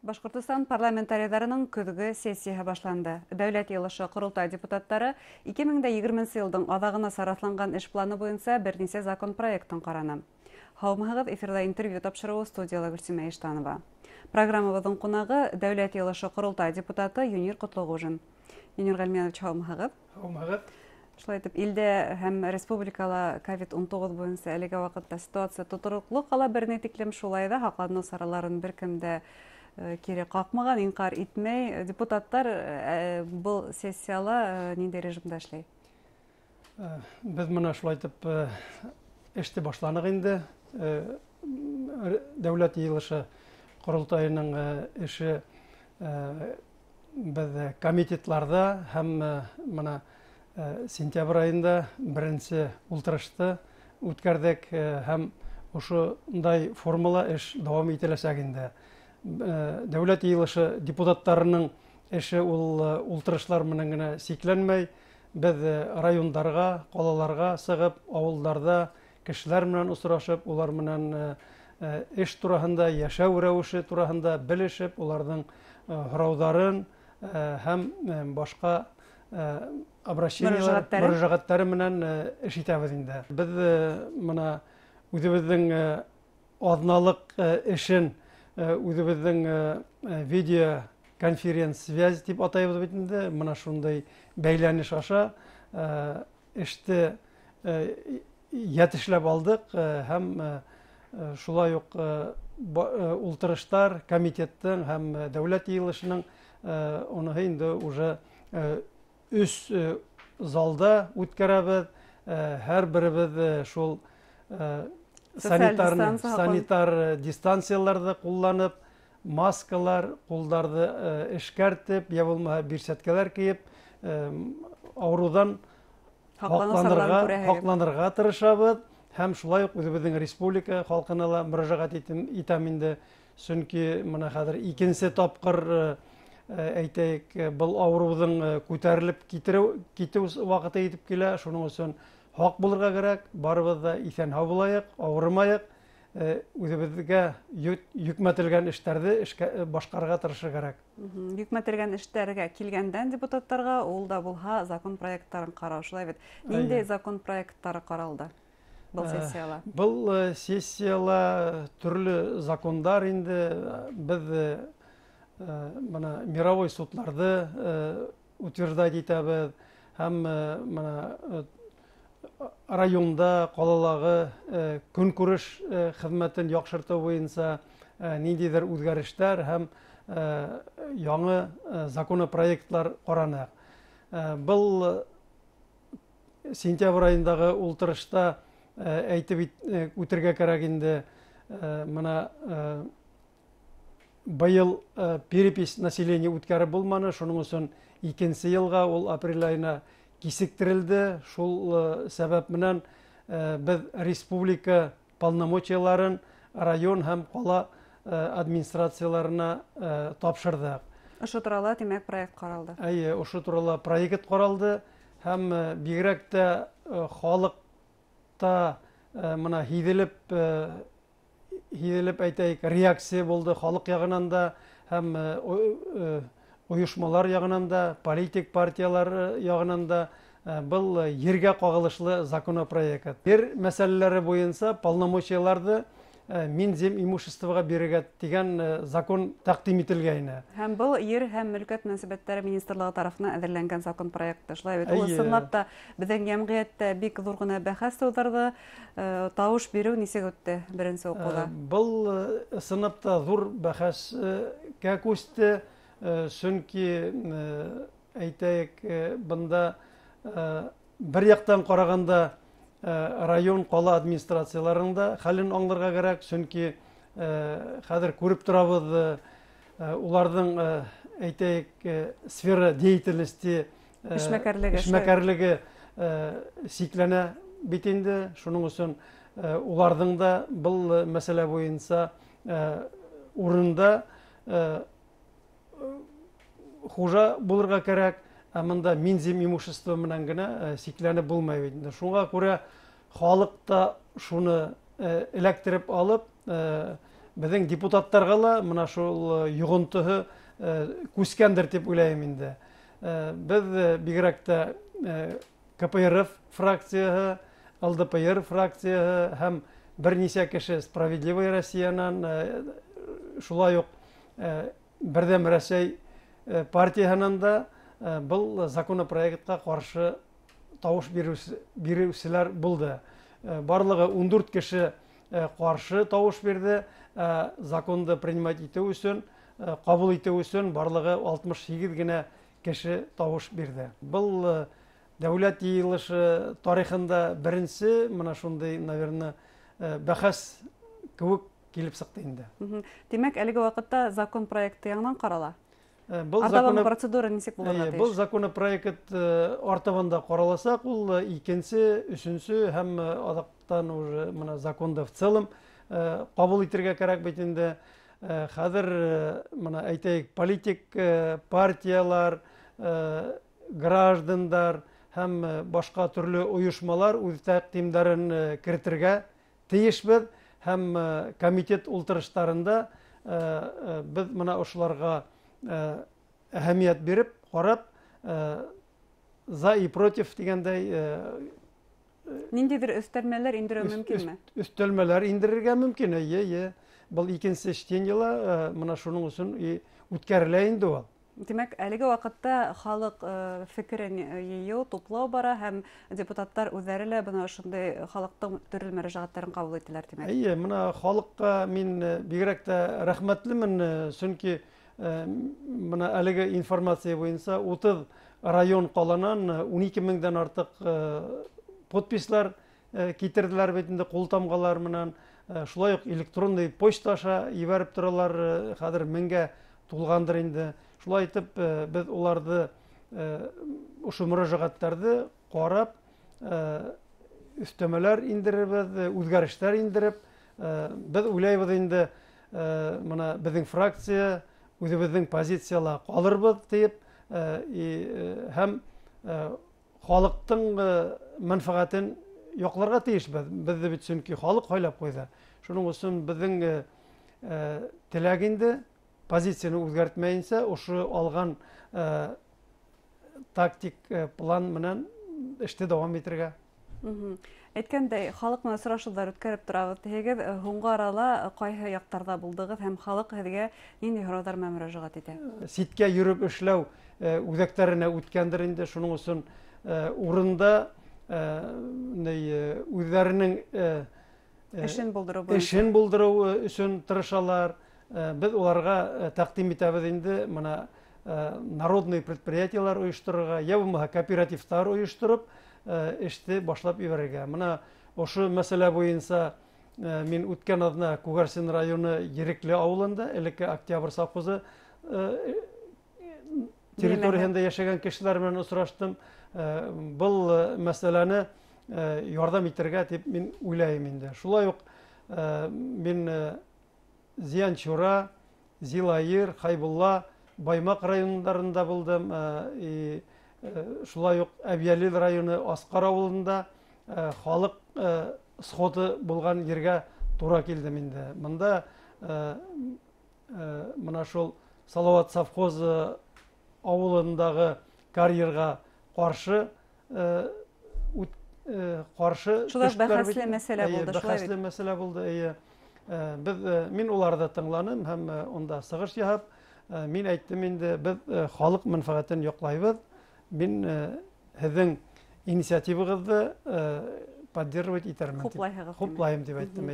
Башкортостан парламентарийларының көҙгө сессияһы башланды. Дәүләт йылышы Ҡоролтай депутаттары 2020 елдың аҙағына сараҫланған эш планы буйынса бер нисә закон проектын ҡараны. Һаумыһығыҙ, эфирҙа интервью тапшырыуы студияла Гөлсимә Иштанова. Программабыҙҙың ҡунағы Дәүләт йылышы Ҡоролтай депутаты Юнир Ҡотлоғужин. Юнир Ғәлмиәнович, һаумыһығыҙ. Һаумыһығыҙ. Шулай итеп, илдә һәм республикала COVID-19 буйынса әлеге ваҡытта ситуация тотороҡло ҡала, берне тиклем шулай ҙа һаҡланыу сараларын бер кем дә кире ҡаҡмаған, инҡар итмәй. Депутаттар был сессияла ниндәй режимда эшләй? Беҙ мына шулай итеп эште башланыҡ инде. Дәүләт йыйылышы ҡоролтайының эше беҙ комитетларҙа һәм мына сентябрь айында беренсе ултырышты үткәрҙек һәм ошондай формала эш дауам ителәсәк инде. Дәүләт йыйылышы депутаттарының эше ул ултырышлар менән генә сикләнмәй, беҙ райондарға, ҡалаларға сығып, ауылдарҙа кешеләр менән осрашып, улар менән эш тураһында, йәшәү рәүеше тураһында белешеп, уларҙың һорауҙарын һәм башҡа мөрәжәғәттәре менән эш итәбеҙ инде. Беҙ мына үҙебеҙҙең аҙналыҡ эшен үҙебеҙҙең видеоконференц-связь тип атайбыҙ бит инде. Мына шундай бәйләнеш аша эште йәтешләп алдыҡ һәм шулай уҡ ултырыштар комитеттың һәм дәүләт йыйылышының уныһы инде уже 3 залда үткәрәбеҙ. Һәр беребеҙ шул санитар дистанцияларҙы ҡулланып, маскалар, ҡулдарҙы эшкәртеп, йә булмаһа бирсәткәләр кейеп, ауырыуҙан һаҡланырға тырышабыҙ. Һәм шулай уҡ үҙебеҙҙең республика халҡына ла мөрәжәғәт итәм инде. Сөнки мына хәҙер икенсе тапҡыр әйтәйек, был ауырыуҙың күтәрелеп китеү ваҡыты етеп килә. Шуның өсөн һаҡ булырға кәрәк, барыбыҙ да иҫән-һау булайыҡ, ауырымайыҡ, үҙебеҙгә йөкмәтелгән эштәрҙе башҡарырға тырышыр кәрәк. Йөкмәтелгән эштәргә килгәндән депутаттарға ул да булһа закон проекттарын ҡарау, шулай бит. Ниндәй закон проекттары ҡаралды был сессияла? Был сессияла төрлө закондар инде. Беҙ мына мировой судларҙы утверждать итәбеҙ һәм мына районда, ҡалалағы көнкүреш хеҙмәтен яҡшыртыу буйынса ниндәйҙер үҙгәрештәр һәм яңы законопроектлар ҡараныҡ. Был сентябрь айындағы ултырышта әйтеп үтергә кәрәк инде. Мына быйыл перепись населения үткәреп булманы, шуның өсөн икенсе йылға ул апрель айына кисектерелде. Шул сәбәп менән беҙ республика полномочияларын район һәм ҡала администрацияларына тапшырҙык. Ошо турала тимәк проект ҡаралды. Әйе, ошо турала проект ҡаралды һәм бигерәк тә халыҡта мына һиҙелеп әйтәйек, реакция булды халыҡ яғынан да һәм ойошмалар яғынан да, политик партиялар яғынан да. Был ергә ҡағылышлы законопроект. Ер мәсьәләләре буйынса полномочияларҙы минзем имуществоға бирергә тигән закон тәҡдим ителгәйне. Һәм был ер һәм мөлкәт мөнәсәбәттәре министрлығы тарафынан әҙерләнгән закон проекты. Шулай бит. Ул ысынлап та беҙҙең йәмғиәттә бик ҙур ғына бәхәс тыуҙырҙы. Тауыш биреү нисек үтте беренсе уҡыуҙа? Был ысынлап та ҙур бәхәскә күсте. Сөнки әйтәйек, бында бер яҡтан ҡарағанда район, ҡала администрацияларында хәлен аңларға кәрәк. Сөнки хәҙер күреп торабыҙ, уларҙың әйтәйек сфера деятельности, эшмәкәрлеге сикләнә бит инде. Шуның өсөн уларҙың да был мәсьәлә буйынса урында хужа булырға кәрәк. Мында минзем имущество менән генә сикләнеп булмай бит. Шуңа күрә халыҡ та шуны эләктереп алып, Безнең депутаттарга ла мына шул йогынтыһы күскәндер дип уйлыйм инде. Без бигрәк тә КПРФ фракцияһы, ЛДПР фракцияһы һәм берничә кеше Справедливая Россиянан, шулай ук Бердәм Рәсәй партияһынан да был законопроектка каршы тавыш бирүчеләр булды. Барлыгы 14 кеше каршы тавыш бирде. Законды принимать итү өчен, кабул итү өчен барлыгы 68 генә кеше тавыш бирде. Был дәүләт йыелышы тарихында беренче мына шундый, наверное, бәхәс кебек килеп сыкты инде. Демәк, әлеге вакытта закон проекты яңадан карала. Артабан процедура ничек булырга тиеш? Бұл законопроект артабанда караласак, ул икенче, өченче һәм адактан уже мына законда в целом кабул итәргә кирәк бит инде. Хәзер мына әйтәйек, политик партиялар, граждандар һәм башка төрле оешмалар үз тәкъдимдәрен кертергә тиешбез һәм комитет ултырыштарында без мына ошыларга әһәмият биреп, карап, за и против дигәндәй Ниндидер өстәлмәләр индерү мөмкинме? Өстәлмәләр индерергә мөмкин. Был икенче чтениела мына шуның өчен үткәрелә инде ул. Демәк, әлеге вакытта халык фикерен йыю, туплау бара һәм депутаттар үзләре лә бына шундый халыктың төрле мөрәҗәгатьләрен кабул ителәр демәк. Менә халыкка мин бигрәк тә рәхмәтлемен, чөнки менә әлеге информация буенча 30 район каланан 12 меңдән артык подпислар китерделәр бит инде, кул тамгалар менән. Шулай ук электронный почта аша ибәреп торалар, хәзер 1000гә тулгандыр инде. Шулай итеп, без уларны ушу мөрәҗәгатьләрне карап, өстәмәләр индеребез, үзгәрешләр индереп, без уйлайбыз инде, менә безнең фракция үзебезнең позицияларга калырбыз дип, һәм халыктың мәнфәгатен якларга тиешбез. Без бит чөнки халык хайлап куйды. Шуның өчен безнең теләк инде позицияны үзгәртмәенсә, ушы алган тактик план менән эште дәвам итәргә. Әйткәндәй, халык менән сорашулар үткәреп торабыз. Һегез һуңгы арала кайһы яктарда булдыгыз һәм халык һезгә нинди һораулар белән мөрәҗәгать итә? Ситкә йөреп эшләү үзәкләренә үткәндер инде, шуның өчен урында үзләренең эшен булдыру өчен тырышалар. Без уларга тәкъдим итәбез инде, моны народный предприятиелар оештырырга, я булмаса кооперативтар оештырып, эште башлап ибәрергә. Моны ошо мәсьәлә буенча мин үткән атна Күгәрсин районы Ерекле авылында, элекке Октябрь совхозы территориясында яшәгән кешеләр белән очраштым. Был мәсьәләне ярдәм итәргә дип мин уйлыйм инде. Шулай ук мин Зиянчура, Зилайыр, Хайбулла, Баймак районнарында булдым. Шулай ук Әбиялил районы Аскар авылында халык сходы булган ергә туры килдем инде. Монда мына шул Салават совхозы авылындагы карьерга каршы шулай бәхәсле мәсьәлә булды. Бәхәсле мәсьәлә булды. Мин уларда тыңланым һәм онда сыгыш яһап, мин әйттем инде, без халык мәнфәгатен яклайбыз. Мин һезнең инициативагызны поддерживать итәрмен. Хуплайым дип әйттем.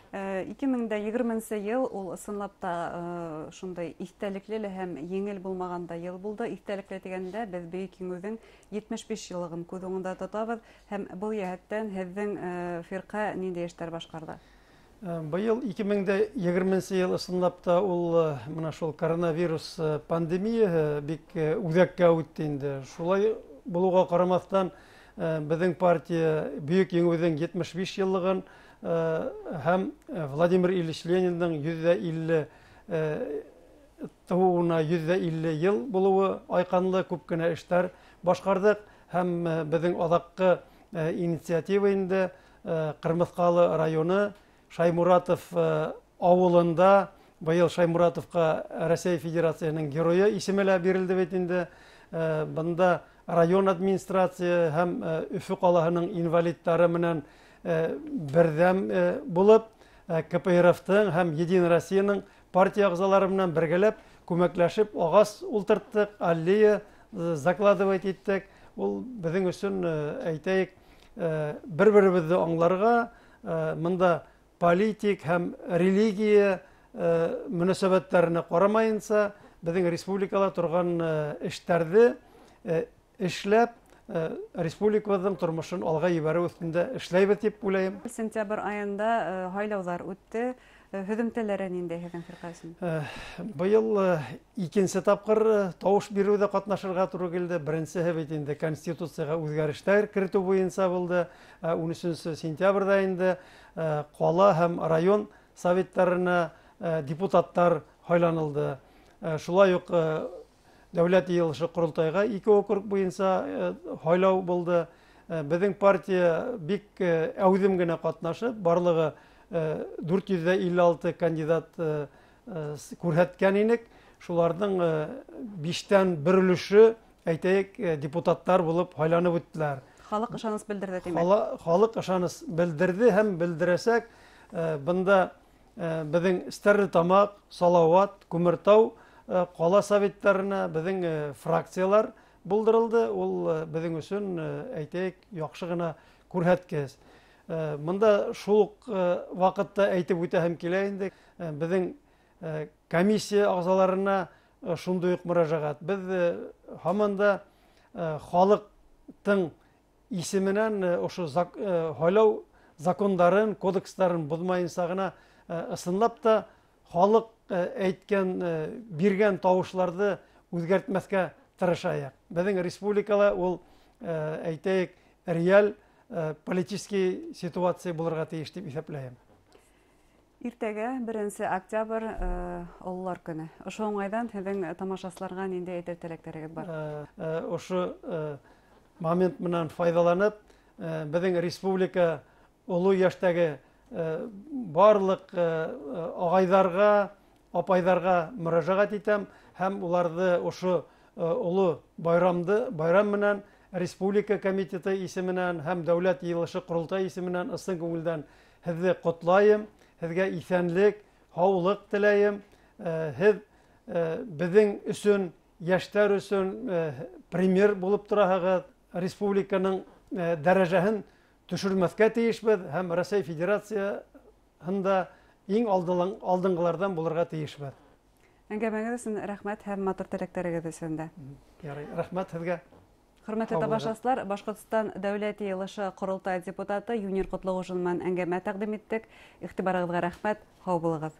2020 ел ул ысынлап та шундай истәлекле һәм еңел булмаганда ел булды. Истәлекле дигәндә без Бөек Киңүзнең 75 еллыгын күз уңында тотабыз һәм бу яһәттән һезнең фирка нинди эшләр башкарды? Быел 2020 ел ысынлап та ул менә шул коронавирус пандемия бик үзәккә үтте инде. Шулай булуга карамастан безнең партия Бөек Киңүзнең 75 еллыгын һәм Владимир Ильич Ленинның 150 тууына 150 ел булуы айканлы күп кенә эшләр башкардык һәм безнең адаккы инициатива инде Кырмыскалы районы Шаймуратов авылында быйыл Шаймуратовка Россия Федерацияның геройы исеме берилди бит инде. Бында район администрация һәм Өфө калаһының инвалидтары менән бердәм булып, КПРФ-тың һәм Единая Россияның партия агзалары белән бергәләп күмәкләшеп агас ултырттык, аллея закладывать иттек. Ул безнең өчен әйтәйек, бер-беребезне аңларга, монда политик һәм религия мөнәсәбәтләренә карамаенча, безнең республикада торган эшләрне эшләп, республикабызның тормышын алга җибәрү өстендә эшләйбез дип уйлыйм. Сентябрь айында һайлаулар үтте. Һөҙөмтәләре нинди һеҙҙең фирҡасын? Быйыл икенсе тапҡыр тауыш биреүҙә ҡатнашырға тура килде. Беренсеһе бит инде Конституцияға үҙгәрештәр кертеү буйынса булды. 13 сентябрҙә инде ҡала һәм район советтарына депутаттар һайланылды. Шулай уҡ Дәүләт йыйылышы ҡоролтайға 2 округ буйынса һайлау булды. Беҙҙең партия бик әүҙем генә ҡатнашып, барлығы 456 кандидат күрһәткән инек. Шуларның 5тән 1 өлөшө, әйтәйек, депутаттар булып һайланып үттеләр. Халыҡ ышаныс белдерҙе тимәк. Халыҡ ышаныс белдерҙе һәм белдерәсәк. Бында беҙҙең Стәрлетамаҡ, Салауат, Күмертау ҡала советтарына беҙҙең фракциялар булдырылды. Ул беҙҙең өсөн, әйтәйек, яҡшы ғына күрһәткес. Мында шул ваҡытта әйтеп үтәһем килә инде. Беҙҙең комиссия ағзаларына шундай уҡ мөрәжәғәт. Беҙ һаман да халыҡтың исеменән ошо һайлау закондарын, кодекстарын боҙмайынса ғына ысынлап та халыҡ әйткән, биргән тауышларҙы үҙгәртмәҫкә тырышайыҡ. Беҙҙең республикала ул, әйтәйек, реаль политический ситуация булырға тейеш дип иҫәпләйем. Иртәгә 1 октябрь Ололар көнө. Ошо уңайҙан һеҙҙең тамашасыларға нинди әйтер теләктәрегеҙ бар? Ошо момент менән файҙаланып, беҙҙең республика оло йәштәге барлыҡ ағайҙарға, апайҙарға мөрәжәғәт итәм һәм уларҙы ошо оло байрам менән Республика комитеты исеменән һәм Дәүләт йыйылышы ҡоролтай исеменән ысын күңелдән һеҙҙе ҡотлайым, һеҙгә иҫәнлек, һаулыҡ теләйем. Һеҙ беҙҙең өсөн, йәштәр өсөн пример булып тораһығыҙ. Республиканың дәрәжәһен төшөрмәҫкә тейешбеҙ һәм Россия Федерацияһында иң алдынғыларҙан булырға тейешбеҙ. Әңгәмәгеҙ өсөн рәхмәт һәм матур теләктәрегеҙ өсөн дә. Рәхмәт һеҙгә. Хөрмәтле тамашасылар, Башҡортостан Дәүләт йыйылышы ҡоролтай депутаты Юнир Ҡотлоғужин менән әңгәмә тәҡдим иттек. Иғтибарығыҙға рәхмәт, һау булығыҙ.